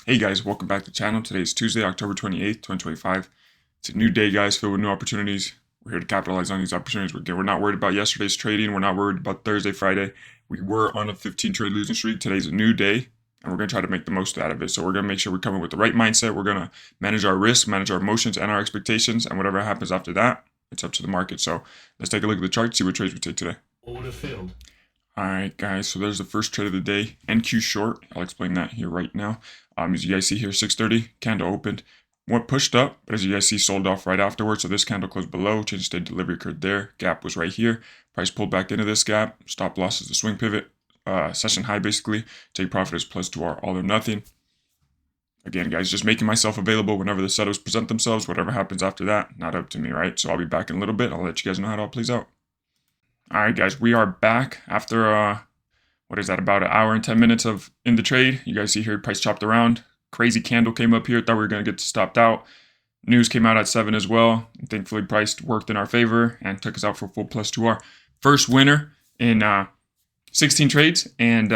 Hey guys, welcome back to the channel. Today is Tuesday, October 28th, 2025. It's a new day, guys, filled with new opportunities. We're here to capitalize on these opportunities. We're not worried about yesterday's trading. We're not worried about Thursday, Friday. We were on a 15 trade losing streak. Today's a new day, and we're going to try to make the most out of it. So we're going to make sure we're coming with the right mindset. We're going to manage our risk, manage our emotions and our expectations, and whatever happens after that, it's up to the market. So let's take a look at the chart, see what trades we take today. Order filled. Alright guys, so there's the first trade of the day, NQ short. I'll explain that here right now. As you guys see here, 6:30, candle opened, went pushed up, but as you guys see, sold off right afterwards. So this candle closed below, change of state delivery occurred there, gap was right here, price pulled back into this gap, stop loss is the swing pivot, session high basically, take profit is +2R, all or nothing. Again guys, just making myself available whenever the setups present themselves. Whatever happens after that, not up to me, right? So I'll be back in a little bit, I'll let you guys know how it all plays out. Alright guys, we are back after, what is that, about an hour and 10 minutes of in the trade. You guys see here, price chopped around. Crazy candle came up here, thought we were going to get stopped out. News came out at 7 as well. And thankfully, price worked in our favor and took us out for full +2R. First winner in 16 trades, and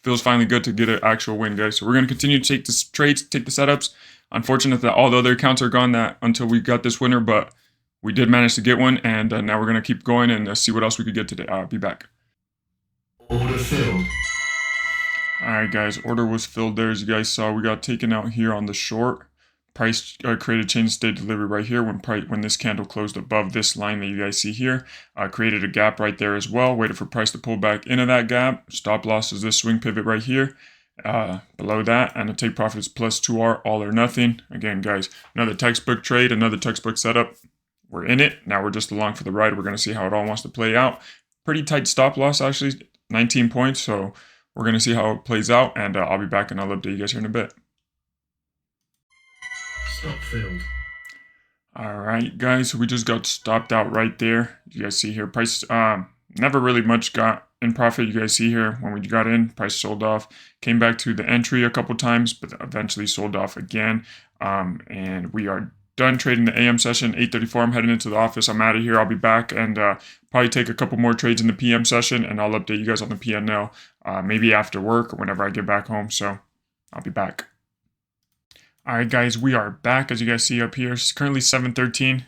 feels finally good to get an actual win, guys. So we're going to continue to take the trades, take the setups. Unfortunate that all the other accounts are gone until we got this winner, but we did manage to get one, and now we're going to keep going and see what else we could get today. I'll be back. Order filled. Alright guys, order was filled there. As you guys saw, we got taken out here on the short. Price created change of state delivery right here when this candle closed above this line that you guys see here. Created a gap right there as well. Waited for price to pull back into that gap. Stop loss is this swing pivot right here. Below that, and the take profit is +2R, all or nothing. Again guys, another textbook trade, another textbook setup. We're in it. Now we're just along for the ride. We're going to see how it all wants to play out. Pretty tight stop loss, actually, 19 points. So we're going to see how it plays out, and I'll be back and I'll update you guys here in a bit. Stop filled. All right, guys. So we just got stopped out right there. You guys see here, price never really much got in profit. You guys see here when we got in, price sold off, came back to the entry a couple times, but eventually sold off again. And we are done trading the AM session, 8:34. I'm heading into the office. I'm out of here. I'll be back and probably take a couple more trades in the PM session, and I'll update you guys on the PNL maybe after work or whenever I get back home. So I'll be back. All right, guys, we are back. As you guys see up here, it's currently 7:13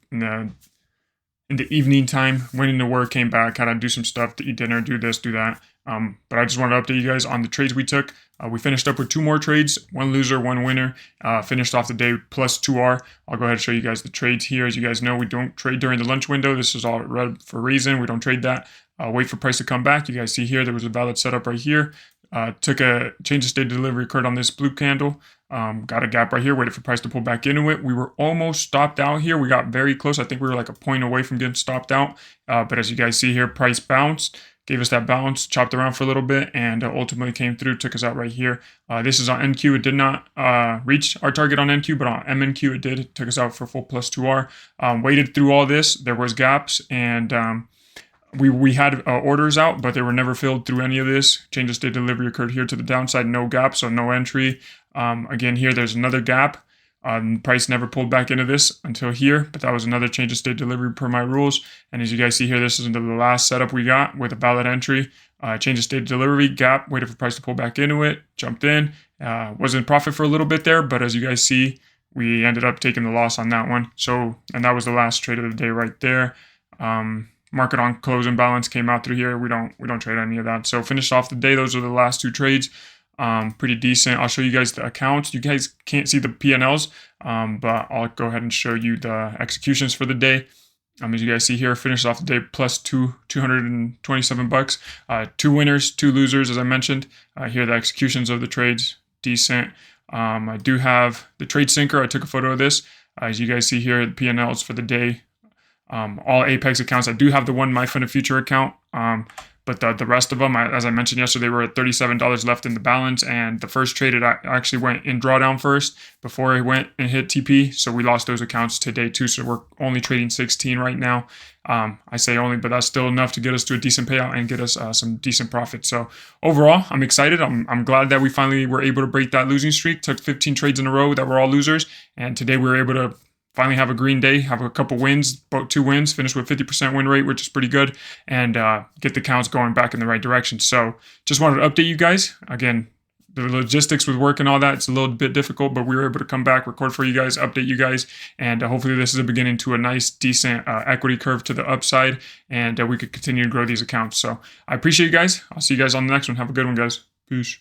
in the evening time. Went into work, came back, had to do some stuff, to eat dinner, do this, do that. But I just wanted to update you guys on the trades we took. We finished up with 2 more trades, 1 loser, 1 winner. Finished off the day +2R. I'll go ahead and show you guys the trades here. As you guys know, we don't trade during the lunch window. This is all red for a reason. We don't trade that. Wait for price to come back. You guys see here, there was a valid setup right here. Took a change of state delivery occurred on this blue candle. Got a gap right here, waited for price to pull back into it. We were almost stopped out here. We got very close. I think we were like a point away from getting stopped out. But as you guys see here, price bounced, gave us that bounce, chopped around for a little bit, and ultimately came through, took us out right here. This is on NQ. It did not reach our target on NQ, but on MNQ it did. It took us out for full +2R. Waited through all this. There was gaps, and we had orders out, but they were never filled through any of this. Change of state delivery occurred here to the downside, no gap, so no entry. Again, here there's another gap. Price never pulled back into this until here, but that was another change of state delivery per my rules. And as you guys see here, this is the last setup we got with a valid entry. Change of state delivery, gap, waited for price to pull back into it, jumped in. Was in profit for a little bit there, but as you guys see, we ended up taking the loss on that one. So, and that was the last trade of the day right there. Market on close and balance came out through here. We don't trade any of that. So finished off the day. Those are the last 2 trades. Pretty decent. I'll show you guys the accounts. You guys can't see the P&Ls, but I'll go ahead and show you the executions for the day. As you guys see here, finished off the day +227 bucks. 2 winners, 2 losers, as I mentioned. Here are the executions of the trades. Decent. I do have the trade sinker. I took a photo of this. As you guys see here, the P&Ls for the day. All Apex accounts. I do have the one My Fun Future account, but the rest of them, as I mentioned yesterday, were at $37 left in the balance, and the first trade, it actually went in drawdown first before it went and hit TP, so we lost those accounts today too, so we're only trading 16 right now. I say only, but that's still enough to get us to a decent payout and get us some decent profit. So overall, I'm excited. I'm glad that we finally were able to break that losing streak. Took 15 trades in a row that were all losers, and today we were able to finally have a green day, have a couple wins, about 2 wins, finish with 50% win rate, which is pretty good, and get the counts going back in the right direction. So just wanted to update you guys. Again, the logistics with work and all that, it's a little bit difficult, but we were able to come back, record for you guys, update you guys, and hopefully this is a beginning to a nice, decent equity curve to the upside, and we could continue to grow these accounts. So I appreciate you guys. I'll see you guys on the next one. Have a good one, guys. Peace.